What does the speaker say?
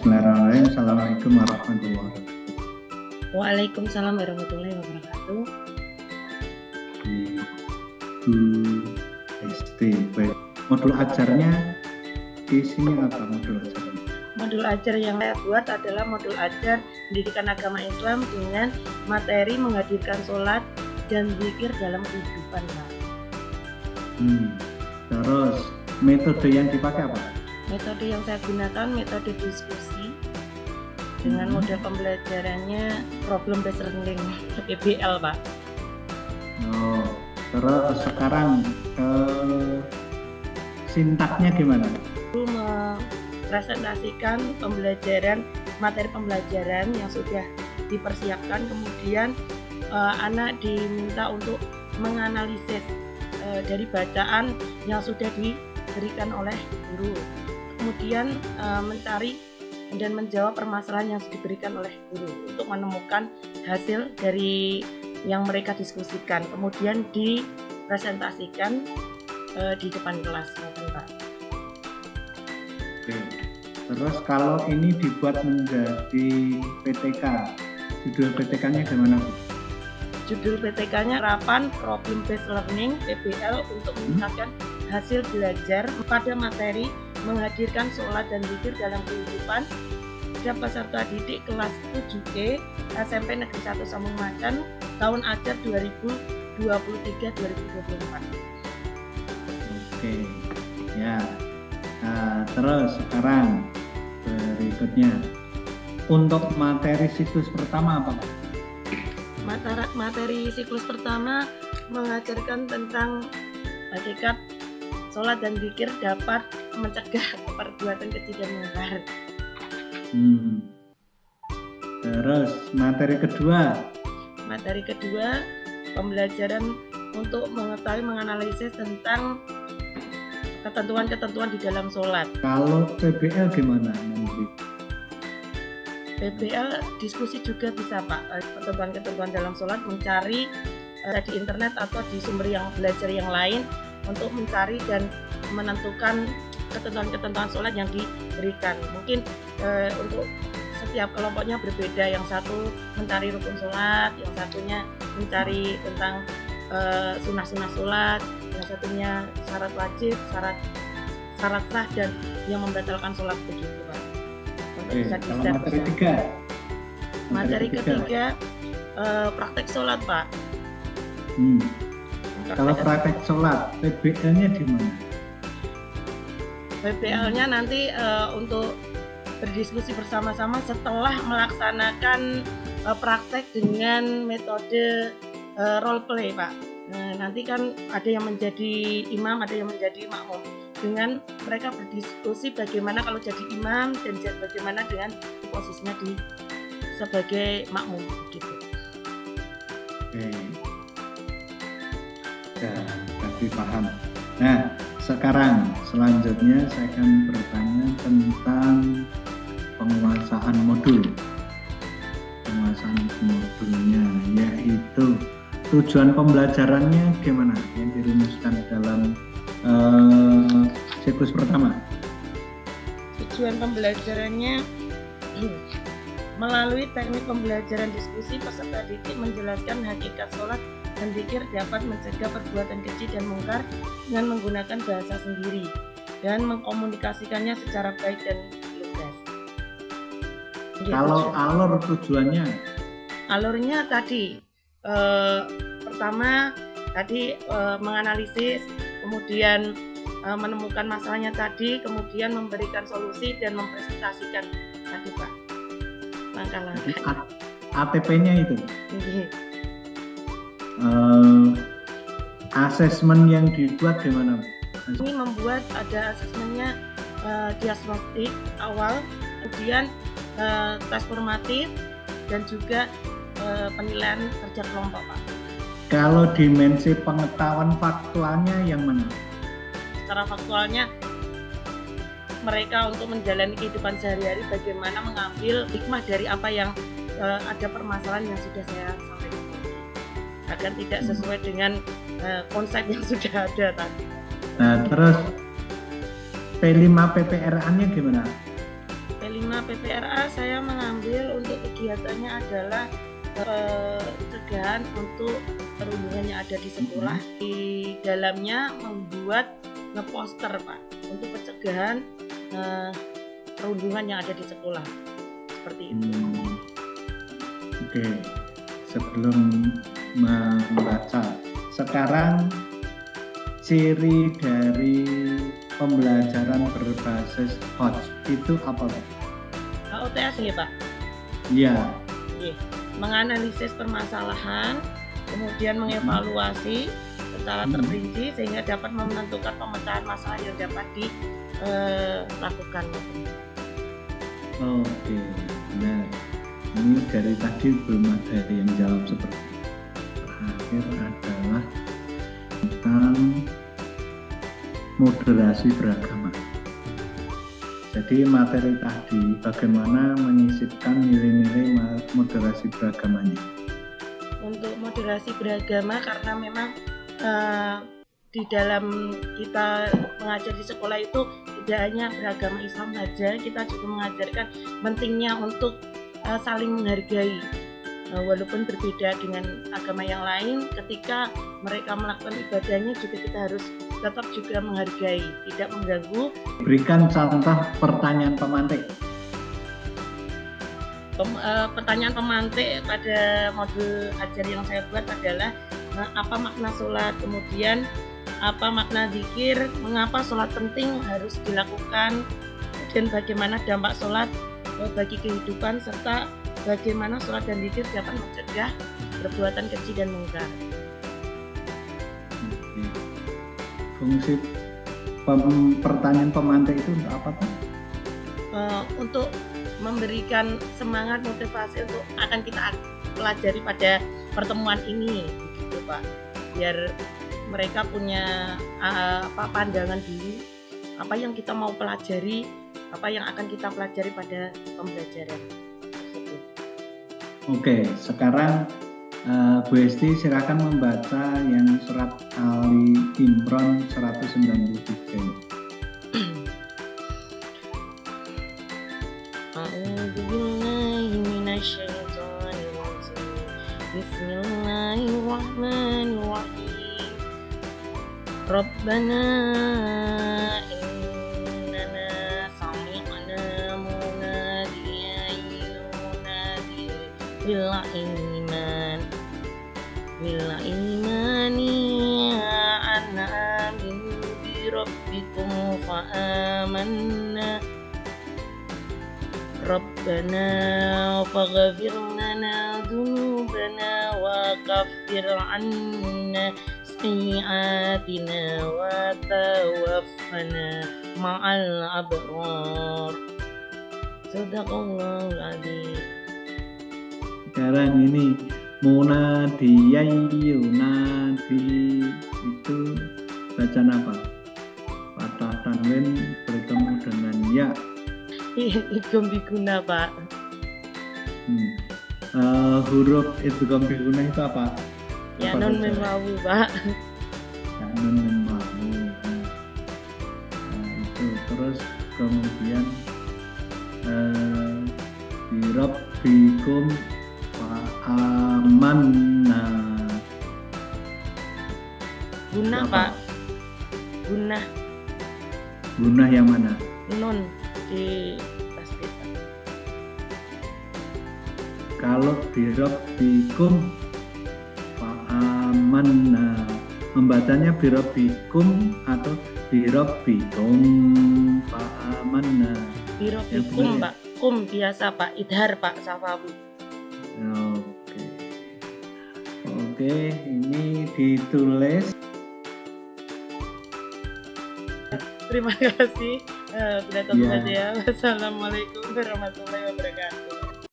Bismillahirrahmanirrahim. Assalamualaikum warahmatullahi wabarakatuh. Waalaikumsalam warahmatullahi wabarakatuh. Di SD, baik. Modul ajarnya isinya apa modul ajarnya? Modul ajar yang saya buat adalah modul ajar pendidikan agama Islam dengan materi menghadirkan sholat dan zikir dalam kehidupan, Pak. Terus metode yang dipakai apa? Metode yang saya gunakan metode diskusi dengan model pembelajarannya problem based learning PBL, Pak. Oh, terus sekarang sintaknya gimana? Dulu mempresentasikan materi pembelajaran yang sudah dipersiapkan, kemudian anak diminta untuk menganalisis dari bacaan yang sudah diberikan oleh guru, kemudian mencari dan menjawab permasalahan yang sudah diberikan oleh guru untuk menemukan hasil dari yang mereka diskusikan, kemudian dipresentasikan di depan kelas, Pak. Oke. Terus kalau ini dibuat menjadi PTK, judul PTK-nya gimana, Bu? Judul PTK-nya Harapan Problem Based Learning PBL untuk meningkatkan hasil belajar pada materi menghadirkan sholat dan zikir dalam kehidupan pada peserta didik kelas 7E SMP Negeri 1 Sambung Macan tahun ajar 2023-2024. Oke, ya. Nah, terus sekarang berikutnya untuk materi siklus pertama apa, Pak? Materi siklus pertama mengajarkan tentang hakikat sholat dan zikir dapat mencegah perbuatan keji dan mungkar. Terus materi kedua pembelajaran untuk mengetahui menganalisis tentang ketentuan-ketentuan di dalam sholat. Kalau PBL gimana nanti? PBL diskusi juga bisa, Pak. Ketentuan-ketentuan dalam sholat mencari di internet atau di sumber yang belajar yang lain untuk mencari dan menentukan ketentuan-ketentuan sholat yang diberikan. Mungkin untuk setiap kelompoknya berbeda. Yang satu mencari rukun sholat, yang satunya mencari tentang sunnah-sunnah sholat, yang satunya syarat wajib, syarat sah dan yang membatalkan sholat, begitu, Pak. Oke, kalau materi ketiga praktek sholat, Pak. Kalau praktek sholat, PBL-nya di mana? PBL-nya nanti untuk berdiskusi bersama-sama setelah melaksanakan praktek dengan metode role play, Pak. Nanti kan ada yang menjadi imam, ada yang menjadi makmum. Dengan mereka berdiskusi bagaimana kalau jadi imam dan bagaimana dengan posisinya sebagai makmum, gitu. Oke. Ya, tadi paham. Nah, sekarang selanjutnya saya akan bertanya tentang penguasaan modulnya, yaitu tujuan pembelajarannya gimana yang dirumuskan dalam siklus pertama. Tujuan pembelajarannya melalui teknik pembelajaran diskusi, peserta didik menjelaskan hakikat sholat dan zikir dapat mencegah perbuatan keji dan mungkar dengan menggunakan bahasa sendiri dan mengkomunikasikannya secara baik dan lugas. Kalau alur tujuannya? Alurnya tadi pertama menganalisis, kemudian menemukan masalahnya tadi, kemudian memberikan solusi dan mempresentasikan tadi, Pak, langkah-langkah. ATP-nya itu? Asesmen yang dibuat gimana? Ini membuat ada asesmennya diagnostik awal, kemudian tes formatif dan juga penilaian kerja kelompok, Pak. Kalau dimensi pengetahuan faktualnya yang mana? Secara faktualnya mereka untuk menjalani kehidupan sehari-hari bagaimana mengambil hikmah dari apa yang ada permasalahan yang sudah saya sampaikan agar tidak sesuai dengan konsep yang sudah ada tadi. Nah, terus P5 PPRA-nya gimana? P5 PPRA saya mengambil untuk kegiatannya adalah pencegahan untuk perundungan yang ada di sekolah. Di dalamnya membuat ngeposter Pak untuk pencegahan perundungan yang ada di sekolah seperti itu. Oke, sebelum membaca, sekarang ciri dari pembelajaran berbasis HOTS itu apa Pak? OTS ya Pak? Iya. Menganalisis permasalahan, kemudian mengevaluasi secara terperinci sehingga dapat menentukan pemecahan masalah yang dapat dilakukan. Oke, benar. Ini dari tadi belum ada yang jawab seperti itu. Terakhir adalah tentang moderasi beragama. Jadi materi tadi bagaimana menyisipkan nilai-nilai moderasi beragamanya. Untuk moderasi beragama karena memang di dalam kita mengajar di sekolah itu tidak hanya beragama Islam saja, kita juga mengajarkan pentingnya untuk saling menghargai. Walaupun berbeda dengan agama yang lain, ketika mereka melakukan ibadahnya juga kita harus tetap juga menghargai, tidak mengganggu. Berikan contoh pertanyaan pemantik. Pertanyaan pemantik pada modul ajar yang saya buat adalah apa makna sholat, kemudian apa makna zikir, mengapa sholat penting harus dilakukan, dan bagaimana dampak sholat bagi kehidupan, serta bagaimana sholat dan zikir dapat mencegah perbuatan keji dan mungkar. Fungsi pertanyaan pemantik itu untuk apa Pak? Untuk memberikan semangat motivasi untuk akan kita pelajari pada pertemuan ini, gitu Pak. Biar mereka punya pandangan dulu apa yang kita mau pelajari, apa yang akan kita pelajari pada pembelajaran tersebut. Oke, sekarang Bu Esti silakan membaca yang surat Ali Imran 193. Bismillahirrahmanirrahim. Rabbana innana sami'na munadiyan yunadi bil imani ana aminu bi rabbikum fa amanna Rabbana faghfir lana dhunubana wa kaffir 'anna sayyi'atina wa tawaffana ma'al abrar. Sadaqallahul adzim. Sekarang ini munadiyan yunadi itu bacaan apa? Patah tanwin bertemu dengan ya. Idgham biguna Pak. Huruf idgham biguna itu apa? Ya non memawu Pak. Ya non memawu. Itu terus kemudian birabbikum amanna. Gunah Pak. Gunah yang mana? Nun di tasbih. Kalau birabbikum amanna, membacanya birabbikum atau birabbikum amanna? Birabbikum Pak. Kum biasa Pak. Idhar Pak Safawi. Oke, ini ditulis. Terima kasih. Sudah tentu saja. Wassalamualaikum warahmatullahi wabarakatuh.